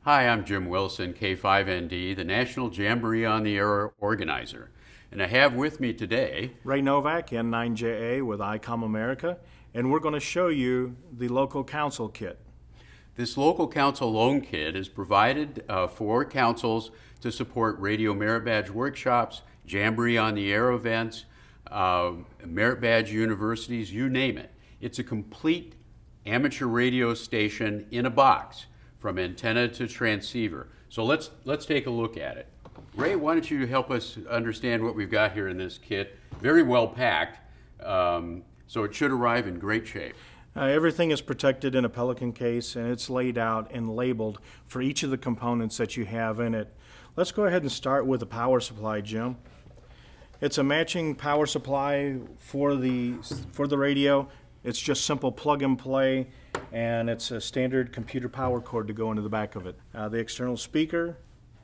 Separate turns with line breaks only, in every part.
Hi, I'm Jim Wilson, K5ND, the National Jamboree on the Air organizer. And I have with me today
Ray Novak, N9JA with Icom America, and we're going to show you the local council kit.
this local council loan kit is provided for councils to support radio merit badge workshops, Jamboree on the Air events, merit badge universities, you name it. It's a complete amateur radio station in a box, from antenna to transceiver. So let's take a look at it. Ray, why don't you help us understand what we've got here in this kit? Very well packed, so it should arrive in great shape.
Everything is protected in a Pelican case, and it's laid out and labeled for each of the components that you have in it. Let's go ahead and start with the power supply, Jim. It's a matching power supply for the radio. It's just simple plug and play, and it's a standard computer power cord to go into the back of it. The external speaker,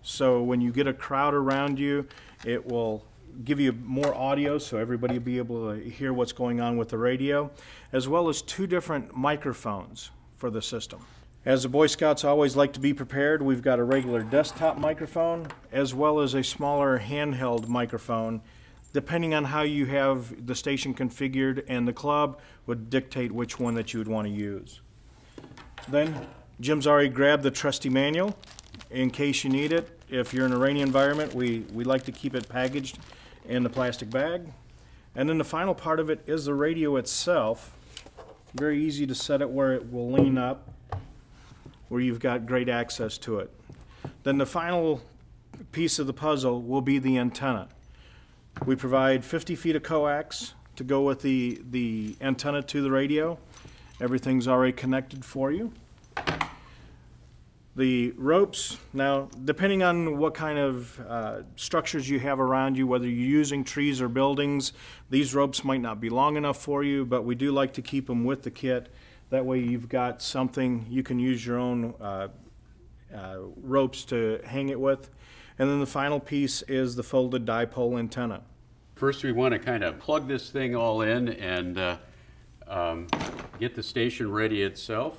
so when you get a crowd around you, it will give you more audio so everybody will be able to hear what's going on with the radio, as well as two different microphones for the system. As the Boy Scouts always like to be prepared, we've got a regular desktop microphone as well as a smaller handheld microphone. Depending on how you have the station configured, and the club would dictate which one that you would want to use. Then Jim's already grabbed the trusty manual in case you need it. If you're in a rainy environment, we like to keep it packaged in the plastic bag. And then the final part of it is the radio itself. Very easy to set it where it will lean up, where you've got great access to it. Then the final piece of the puzzle will be the antenna. We provide 50 feet of coax to go with the antenna to the radio. Everything's already connected for you. The ropes, now depending on what kind of structures you have around you, whether you're using trees or buildings, these ropes might not be long enough for you, but we do like to keep them with the kit. That way you've got something, you can use your own ropes to hang it with. And then the final piece is the folded dipole antenna.
First, we want to kind of plug this thing all in and get the station ready itself.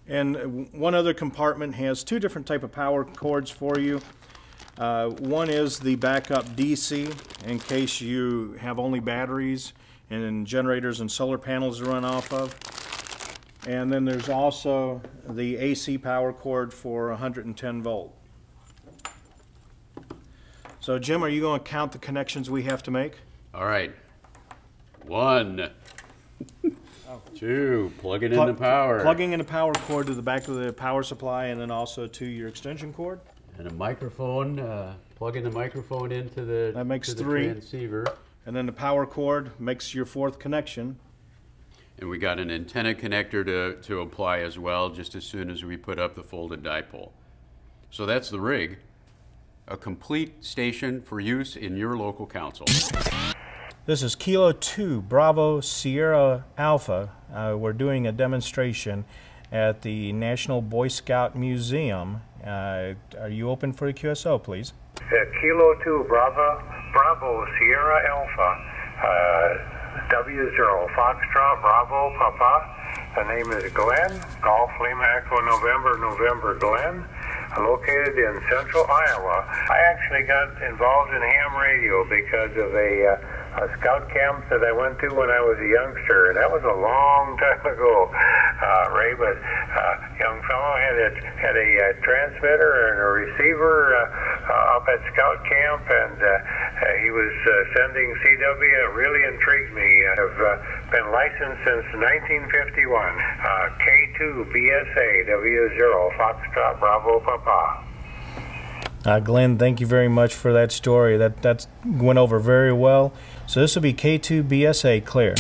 And one other compartment has two different type of power cords for you. One is the backup DC in case you have only batteries and generators and solar panels to run off of. And then there's also the AC power cord for 110 volt. So Jim, are you going to count the connections we have to make?
All right. 1, 2, plugging in the power.
Plugging in the power cord to the back of the power supply, and then also to your extension cord.
And a microphone, plugging the microphone into the,
that makes
to the
3.
transceiver.
And then the power cord makes your 4th connection.
And we got an antenna connector to apply as well, just as soon as we put up the folded dipole. So that's the rig. A complete station for use in your local council.
This is Kilo 2 Bravo Sierra Alpha. We're doing a demonstration at the National Boy Scout Museum. Are you open for a QSO, please?
Kilo 2 Bravo Sierra Alpha. W0 Foxtrot Bravo Papa. The name is Glenn. Golf Lima Echo November Glenn. Located in central Iowa. I actually got involved in ham radio because of a scout camp that I went to when I was a youngster, and that was a long time ago, Ray, but young fellow had a transmitter and a receiver up at scout camp, and he was sending CW. It really intrigued me. I've been licensed since 1951. K2 BSA W0 Foxtrot Bravo Papa.
Glenn, thank you very much for that story. That went over very well. So this will be K2 BSA clear.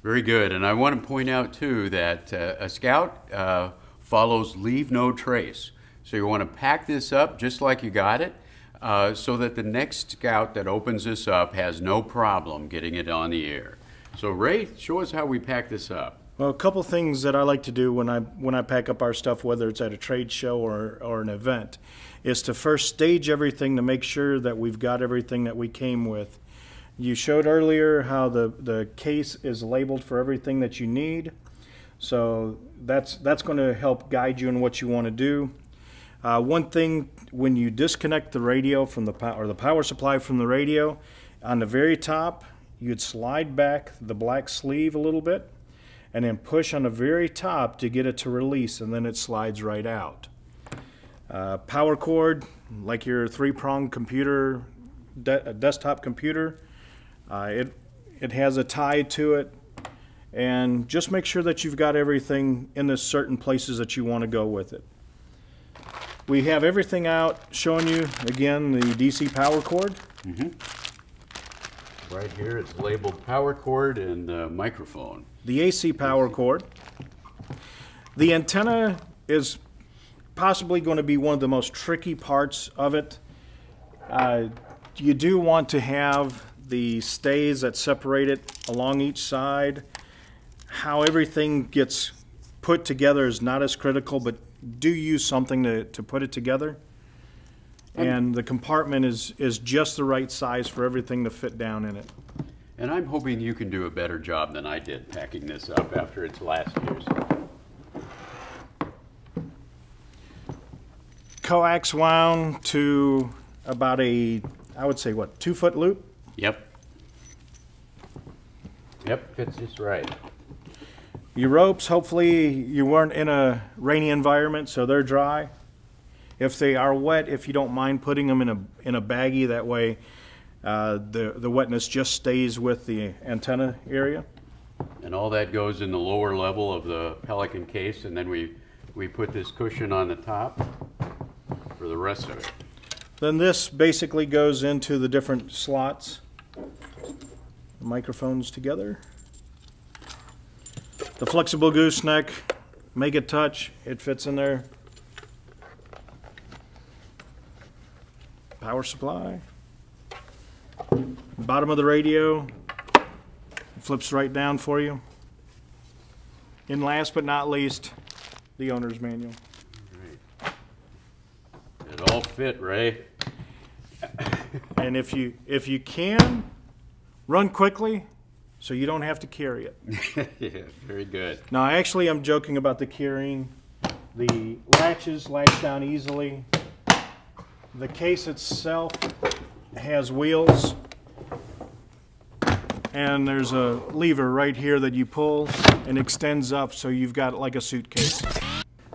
Very good. And I want to point out too that a scout follows leave no trace. So you want to pack this up just like you got it, so that the next scout that opens this up has no problem getting it on the air. So Ray, show us how we pack this up.
Well, a couple things that I like to do when I pack up our stuff, whether it's at a trade show or an event, is to first stage everything to make sure that we've got everything that we came with. You showed earlier how the case is labeled for everything that you need. So that's going to help guide you in what you want to do. One thing, when you disconnect the radio from the power supply from the radio, on the very top, you'd slide back the black sleeve a little bit and then push on the very top to get it to release, and then it slides right out. Power cord, like your 3-prong computer, desktop computer, it has a tie to it, and just make sure that you've got everything in the certain places that you want to go with it. We have everything out showing you, again, the DC power cord.
Right here it's labeled power cord and microphone.
The AC power cord. The antenna is possibly going to be one of the most tricky parts of it. You do want to have the stays that separate it along each side. How everything gets put together is not as critical, but do use something to put it together. And the compartment is just the right size for everything to fit down in it.
And I'm hoping you can do a better job than I did packing this up after its last use.
Coax wound to about I would say, what, 2-foot loop?
Yep. Yep, fits just right.
Your ropes, hopefully you weren't in a rainy environment, so they're dry. If they are wet, if you don't mind putting them in a baggie, that way the wetness just stays with the antenna area.
And all that goes in the lower level of the Pelican case, and then we put this cushion on the top for the rest of it.
Then this basically goes into the different slots. The microphones together. The flexible gooseneck, make it touch, it fits in there. Power supply. Bottom of the radio, flips right down for you. And last but not least, the owner's manual.
Right. It all fit, Ray.
And if you can, run quickly so you don't have to carry it.
Yeah, very good.
Now, actually, I'm joking about the carrying. The latches latch down easily. The case itself has wheels, and there's a lever right here that you pull and extends up, so you've got like a suitcase.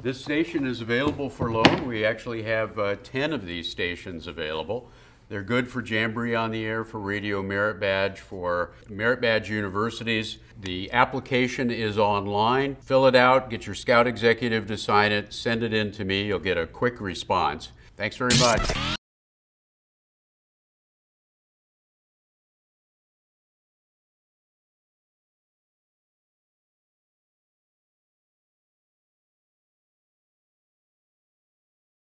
This station is available for loan. We actually have 10 of these stations available. They're good for Jamboree on the Air, for Radio Merit Badge, for Merit Badge universities. The application is online. Fill it out, get your Scout executive to sign it, send it in to me. You'll get a quick response. Thanks very much.